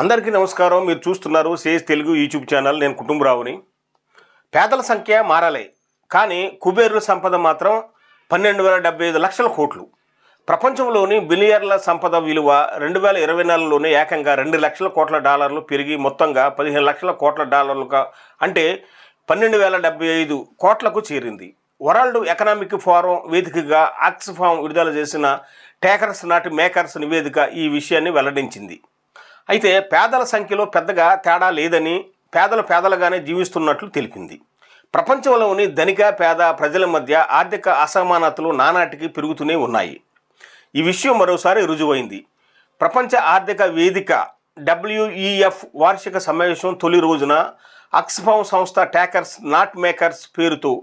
అందరికీ నమస్కారం. మీరు చూస్తున్నారు సేజ్ తెలుగు యూట్యూబ్ ఛానల్. నేను కుటుంబరావుని. పేదల సంఖ్య మారాలే కానీ కుబేరుల సంపద మాత్రం 12,075 లక్షల కోట్లు. ప్రపంచంలోని బిలియనర్ల సంపద విలువ 2024లోనే ఏకంగా 2 లక్షల కోట్ల డాలర్లు పెరిగి మొత్తంగా 15 లక్షల కోట్ల డాలర్లుగా అంటే 12,075 కోట్లకు చేరింది. వరల్డ్ ఎకనామిక్ ఫోరం వేదికగా ఆక్స్ఫామ్ విడుదల చేసిన టేకర్స్ నాట్ మేకర్స్ నివేదిక ఈ విషయాన్ని వెల్లడించింది. అయితే పేదల సంఖ్యలో పెద్దగా తేడా లేదని, పేదలుగానే జీవిస్తున్నట్లు తెలిపింది. ప్రపంచంలోని ధనిక పేద ప్రజల మధ్య ఆర్థిక అసమానతలు నానాటికి పెరుగుతూనే ఉన్నాయి. ఈ విషయం మరోసారి రుజువైంది. ప్రపంచ ఆర్థిక వేదిక WEF వార్షిక సమావేశం తొలి రోజున ఆక్స్ఫామ్ సంస్థ టేకర్స్ నాట్ మేకర్స్ పేరుతో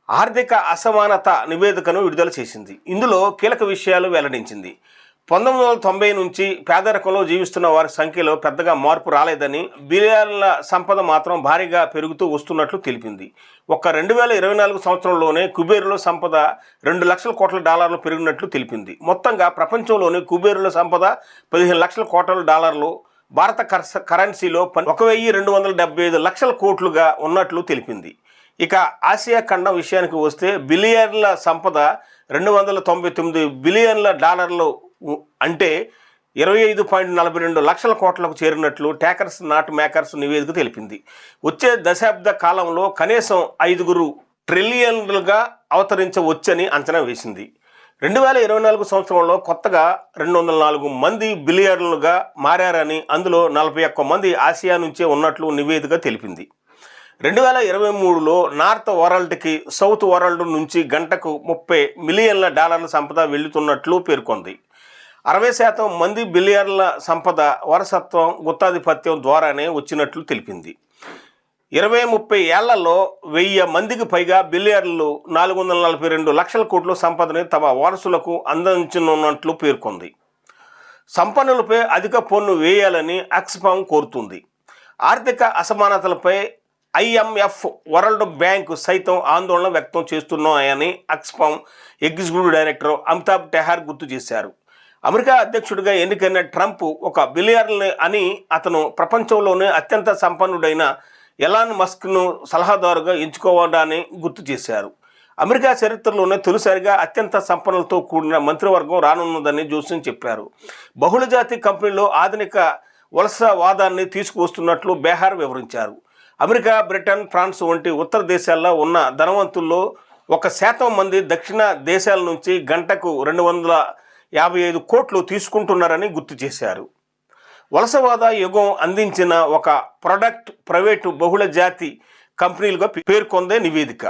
ఆర్థిక అసమానత నివేదికను విడుదల చేసింది. ఇందులో కీలక విషయాలు వెల్లడించింది. 1990 నుంచి పేదరికంలో జీవిస్తున్న వారి సంఖ్యలో పెద్దగా మార్పు రాలేదని, బిలియన్ల సంపద మాత్రం భారీగా పెరుగుతూ వస్తున్నట్లు తెలిపింది. ఒక్క 2024 సంవత్సరంలోనే కుబేరుల సంపద 2 లక్షల కోట్ల డాలర్లు పెరిగినట్లు తెలిపింది. మొత్తంగా ప్రపంచంలోని కుబేరుల సంపద 15 లక్షల కోట్ల డాలర్లు, భారత కరెన్సీలో 1,275 లక్షల కోట్లుగా ఉన్నట్లు తెలిపింది. ఇక ఆసియా ఖండం విషయానికి వస్తే బిలియన్ల సంపద 299 బిలియన్ల డాలర్లు అంటే 25.42 లక్షల కోట్లకు చేరినట్లు టేకర్స్ నాట్ మేకర్స్ నివేదిక తెలిపింది. వచ్చే దశాబ్ద కాలంలో కనీసం 5 ట్రిలియన్లుగా అవతరించవచ్చని అంచనా వేసింది. 2024 సంవత్సరంలో కొత్తగా 204 మంది బిలియనర్లుగా మారారని, అందులో 41 మంది ఆసియా నుంచే ఉన్నట్లు నివేదిక తెలిపింది. 2023లో నార్త్ వరల్డ్కి సౌత్ వరల్డ్ నుంచి గంటకు 30 మిలియన్ల డాలర్ల సంపద వెళ్తున్నట్లు పేర్కొంది. 60% మంది బిలియనర్ల సంపద వారసత్వం, గుత్తాధిపత్యం ద్వారానే వచ్చినట్లు తెలిపింది. 20-30 ఏళ్లలో 1000 మందికి పైగా బిలియనర్లు 442 లక్షల కోట్ల సంపదని తమ వారసులకు అందించనున్నట్లు పేర్కొంది. సంపన్నులపై అధిక పన్ను వేయాలని ఆక్స్ఫామ్ కోరుతుంది. ఆర్థిక అసమానతలపై IMF, వరల్డ్ బ్యాంక్ సైతం ఆందోళన వ్యక్తం చేస్తున్నాయని ఆక్స్ఫామ్ ఎగ్జిక్యూటివ్ డైరెక్టర్ అమితాబ్ టెహార్ గుర్తు చేశారు. అమెరికా అధ్యక్షుడిగా ఎన్నికైన ట్రంప్ ఒక బిలియనర్ అని, అతను ప్రపంచంలోనే అత్యంత సంపన్నుడైన ఎలాన్ మస్క్ను సలహాదారుగా ఎంచుకోవడాన్ని గుర్తు చేశారు. అమెరికా చరిత్రలోనే తొలిసారిగా అత్యంత సంపన్నులతో కూడిన మంత్రివర్గం రానున్నదని జోస్యం చెప్పారు. బహుళజాతి కంపెనీలో ఆధునిక వలసవాదాన్ని తీసుకువస్తున్నట్లు బెహార్ వివరించారు. అమెరికా, బ్రిటన్, ఫ్రాన్స్ వంటి ఉత్తర దేశాల్లో ఉన్న ధనవంతుల్లో 1% మంది దక్షిణ దేశాల నుంచి గంటకు 255 కోట్లు తీసుకుంటున్నారని గుర్తు చేశారు. వలసవాద యుగం అందించిన ఒక ప్రొడక్ట్ ప్రైవేటు బహుళ జాతి కంపెనీలుగా పేర్కొందే నివేదిక.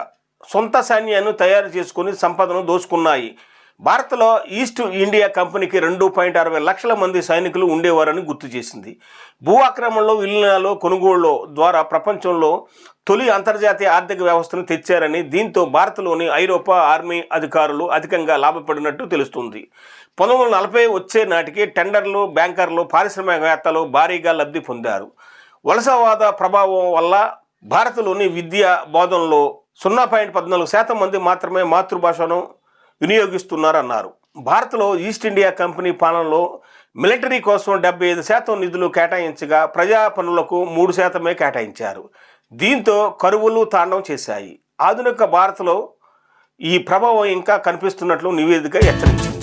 సొంత సైన్యాన్ని తయారు చేసుకుని సంపదను దోచుకున్నాయి. భారత్లో ఈస్ట్ ఇండియా కంపెనీకి 2.60 లక్షల మంది సైనికులు ఉండేవారని గుర్తు చేసింది. భూ ఆక్రమణలో, విలీనాలు, కొనుగోళ్ల ద్వారా ప్రపంచంలో తొలి అంతర్జాతీయ ఆర్థిక వ్యవస్థను తెచ్చారని, దీంతో భారత్లోని ఐరోపా ఆర్మీ అధికారులు అధికంగా లాభపడినట్టు తెలుస్తుంది. 1940 వచ్చే నాటికి టెండర్లు, బ్యాంకర్లు, పారిశ్రామికవేత్తలు భారీగా లబ్ధి పొందారు. వలసవాద ప్రభావం వల్ల భారత్లోని విద్యా బోధనలో 0.14% మంది మాత్రమే మాతృభాషను వినియోగిస్తున్నారన్నారు. భారత్లో ఈస్ట్ ఇండియా కంపెనీ పాలనలో మిలిటరీ కోసం 75% నిధులు కేటాయించగా ప్రజా పనులకు 3% కేటాయించారు. దీంతో కరువులు తాండవం చేశాయి. ఆధునిక భారత్లో ఈ ప్రభావం ఇంకా కనిపిస్తున్నట్లు నివేదిక హెచ్చరించింది.